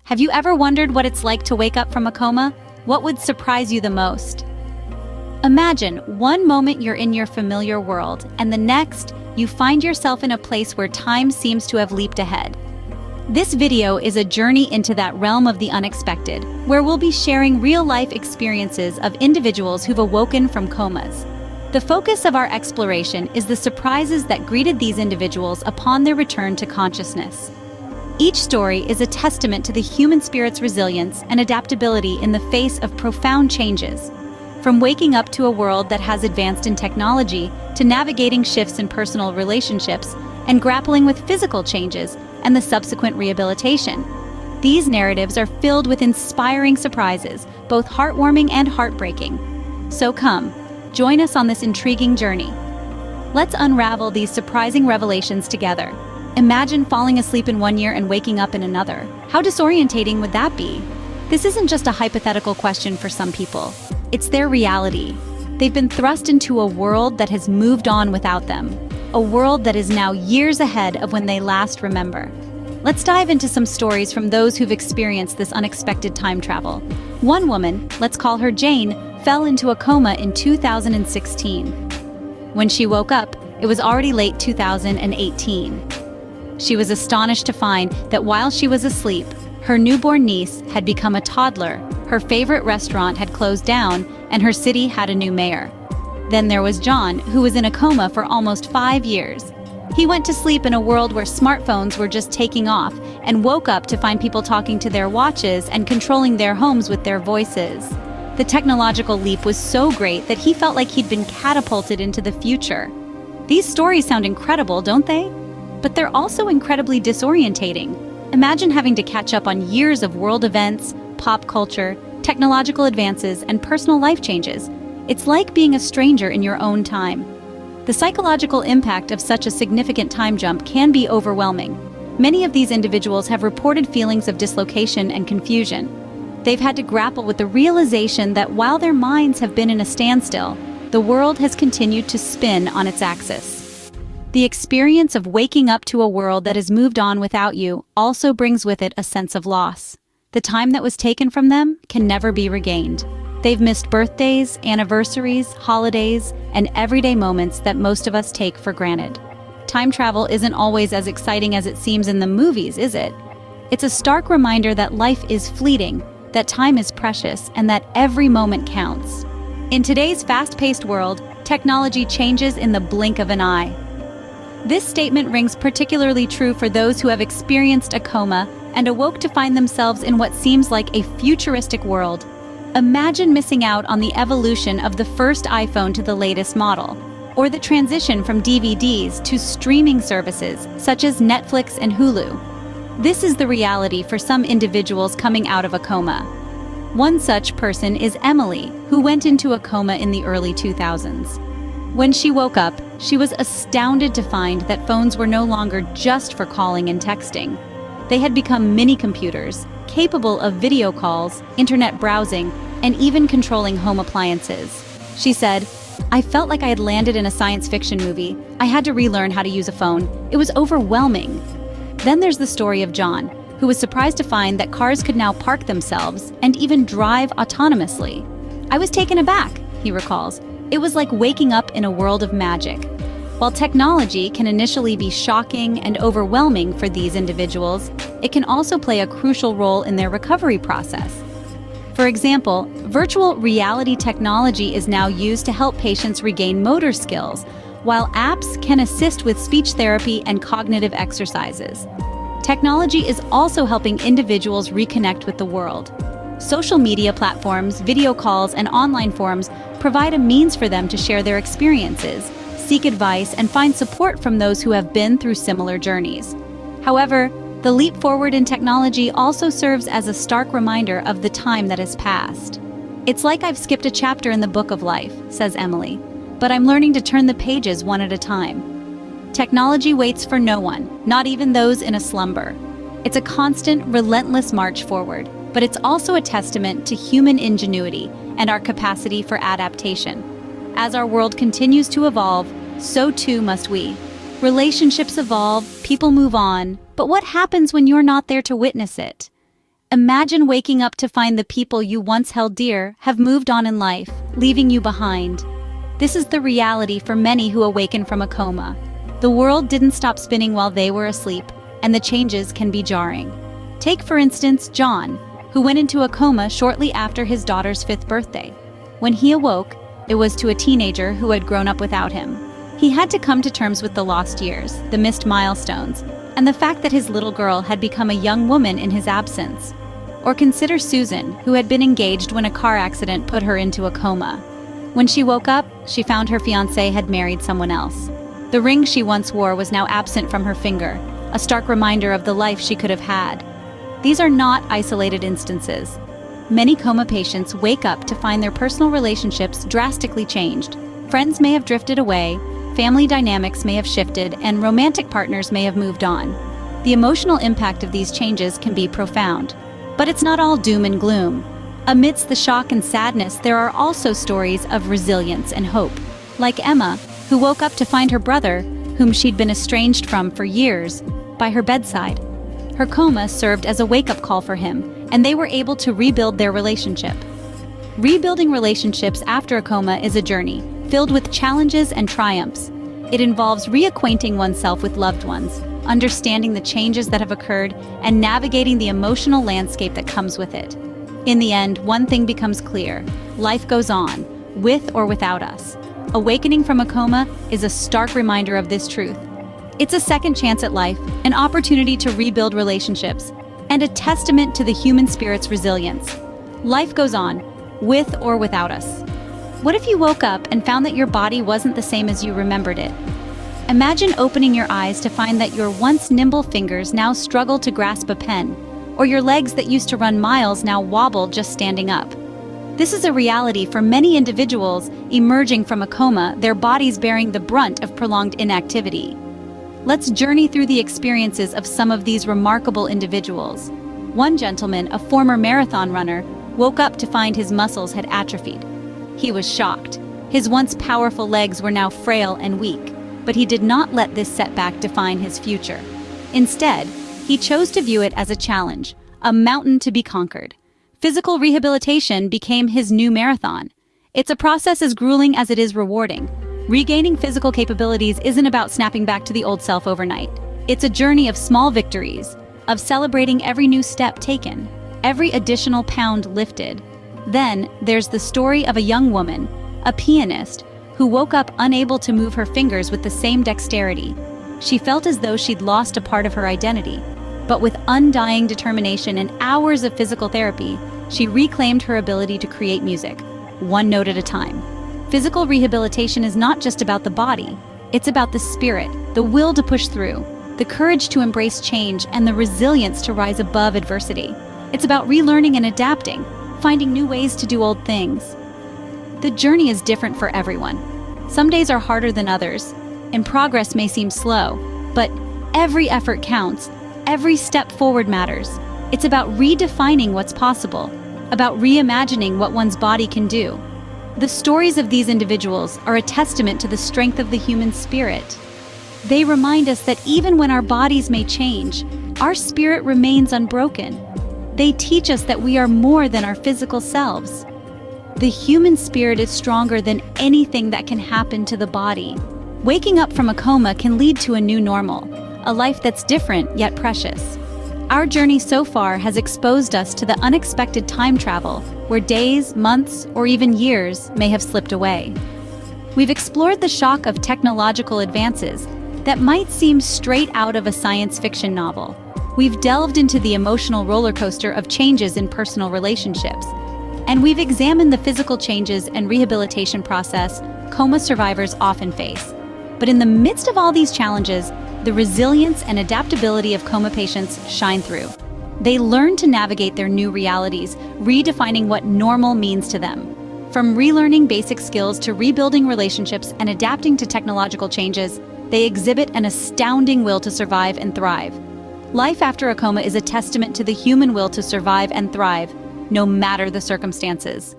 Have you ever wondered what it's like to wake up from a coma? What would surprise you the most? Imagine one moment you're in your familiar world, and the next, you find yourself in a place where time seems to have leaped ahead. This video is a journey into that realm of the unexpected, where we'll be sharing real-life experiences of individuals who've awoken from comas. The focus of our exploration is the surprises that greeted these individuals upon their return to consciousness. Each story is a testament to the human spirit's resilience and adaptability in the face of profound changes. From waking up to a world that has advanced in technology, to navigating shifts in personal relationships, and grappling with physical changes and the subsequent rehabilitation. These narratives are filled with inspiring surprises, both heartwarming and heartbreaking. So come, join us on this intriguing journey. Let's unravel these surprising revelations together. Imagine falling asleep in one year and waking up in another. How disorientating would that be? This isn't just a hypothetical question for some people. It's their reality. They've been thrust into a world that has moved on without them. A world that is now years ahead of when they last remember. Let's dive into some stories from those who've experienced this unexpected time travel. One woman, let's call her Jane, fell into a coma in 2016. When she woke up, it was already late 2018. She was astonished to find that while she was asleep, her newborn niece had become a toddler, her favorite restaurant had closed down, and her city had a new mayor. Then there was John, who was in a coma for almost 5 years. He went to sleep in a world where smartphones were just taking off, and woke up to find people talking to their watches and controlling their homes with their voices. The technological leap was so great that he felt like he'd been catapulted into the future. These stories sound incredible, don't they? But they're also incredibly disorientating. Imagine having to catch up on years of world events, pop culture, technological advances, and personal life changes. It's like being a stranger in your own time. The psychological impact of such a significant time jump can be overwhelming. Many of these individuals have reported feelings of dislocation and confusion. They've had to grapple with the realization that while their minds have been in a standstill, the world has continued to spin on its axis. The experience of waking up to a world that has moved on without you also brings with it a sense of loss. The time that was taken from them can never be regained. They've missed birthdays, anniversaries, holidays, and everyday moments that most of us take for granted. Time travel isn't always as exciting as it seems in the movies, is it? It's a stark reminder that life is fleeting, that time is precious, and that every moment counts. In today's fast-paced world, technology changes in the blink of an eye. This statement rings particularly true for those who have experienced a coma and awoke to find themselves in what seems like a futuristic world. Imagine missing out on the evolution of the first iPhone to the latest model, or the transition from DVDs to streaming services such as Netflix and Hulu. This is the reality for some individuals coming out of a coma. One such person is Emily, who went into a coma in the early 2000s. When she woke up, she was astounded to find that phones were no longer just for calling and texting. They had become mini-computers, capable of video calls, internet browsing, and even controlling home appliances. She said, "I felt like I had landed in a science fiction movie. I had to relearn how to use a phone. It was overwhelming." Then there's the story of John, who was surprised to find that cars could now park themselves and even drive autonomously. "I was taken aback," he recalls. "It was like waking up in a world of magic." While technology can initially be shocking and overwhelming for these individuals, it can also play a crucial role in their recovery process. For example, virtual reality technology is now used to help patients regain motor skills, while apps can assist with speech therapy and cognitive exercises. Technology is also helping individuals reconnect with the world. Social media platforms, video calls, and online forums provide a means for them to share their experiences, seek advice, and find support from those who have been through similar journeys. However, the leap forward in technology also serves as a stark reminder of the time that has passed. "It's like I've skipped a chapter in the book of life," says Emily, "but I'm learning to turn the pages one at a time." Technology waits for no one, not even those in a slumber. It's a constant, relentless march forward, but it's also a testament to human ingenuity and our capacity for adaptation. As our world continues to evolve, so too must we. Relationships evolve, people move on, but what happens when you're not there to witness it? Imagine waking up to find the people you once held dear have moved on in life, leaving you behind. This is the reality for many who awaken from a coma. The world didn't stop spinning while they were asleep, and the changes can be jarring. Take, for instance, John, who went into a coma shortly after his daughter's 5th birthday. When he awoke, it was to a teenager who had grown up without him. He had to come to terms with the lost years, the missed milestones, and the fact that his little girl had become a young woman in his absence. Or consider Susan, who had been engaged when a car accident put her into a coma. When she woke up, she found her fiancé had married someone else. The ring she once wore was now absent from her finger, a stark reminder of the life she could have had. These are not isolated instances. Many coma patients wake up to find their personal relationships drastically changed. Friends may have drifted away, family dynamics may have shifted, and romantic partners may have moved on. The emotional impact of these changes can be profound. But it's not all doom and gloom. Amidst the shock and sadness, there are also stories of resilience and hope. Like Emma, who woke up to find her brother, whom she'd been estranged from for years, by her bedside. Her coma served as a wake-up call for him, and they were able to rebuild their relationship. Rebuilding relationships after a coma is a journey, filled with challenges and triumphs. It involves reacquainting oneself with loved ones, understanding the changes that have occurred, and navigating the emotional landscape that comes with it. In the end, one thing becomes clear: life goes on, with or without us. Awakening from a coma is a stark reminder of this truth. It's a second chance at life, an opportunity to rebuild relationships, and a testament to the human spirit's resilience. Life goes on, with or without us. What if you woke up and found that your body wasn't the same as you remembered it? Imagine opening your eyes to find that your once nimble fingers now struggle to grasp a pen, or your legs that used to run miles now wobble just standing up. This is a reality for many individuals emerging from a coma, their bodies bearing the brunt of prolonged inactivity. Let's journey through the experiences of some of these remarkable individuals. One gentleman, a former marathon runner, woke up to find his muscles had atrophied. He was shocked. His once powerful legs were now frail and weak, but he did not let this setback define his future. Instead, he chose to view it as a challenge, a mountain to be conquered. Physical rehabilitation became his new marathon. It's a process as grueling as it is rewarding. Regaining physical capabilities isn't about snapping back to the old self overnight. It's a journey of small victories, of celebrating every new step taken, every additional pound lifted. Then, there's the story of a young woman, a pianist, who woke up unable to move her fingers with the same dexterity. She felt as though she'd lost a part of her identity. But with undying determination and hours of physical therapy, she reclaimed her ability to create music, one note at a time. Physical rehabilitation is not just about the body. It's about the spirit, the will to push through, the courage to embrace change, and the resilience to rise above adversity. It's about relearning and adapting, finding new ways to do old things. The journey is different for everyone. Some days are harder than others, and progress may seem slow, but every effort counts. Every step forward matters. It's about redefining what's possible, about reimagining what one's body can do. The stories of these individuals are a testament to the strength of the human spirit. They remind us that even when our bodies may change, our spirit remains unbroken. They teach us that we are more than our physical selves. The human spirit is stronger than anything that can happen to the body. Waking up from a coma can lead to a new normal, a life that's different yet precious. Our journey so far has exposed us to the unexpected time travel, where days, months, or even years may have slipped away. We've explored the shock of technological advances that might seem straight out of a science fiction novel. We've delved into the emotional roller coaster of changes in personal relationships, and we've examined the physical changes and rehabilitation process coma survivors often face. But in the midst of all these challenges, the resilience and adaptability of coma patients shine through. They learn to navigate their new realities, redefining what normal means to them. From relearning basic skills to rebuilding relationships and adapting to technological changes, they exhibit an astounding will to survive and thrive. Life after a coma is a testament to the human will to survive and thrive, no matter the circumstances.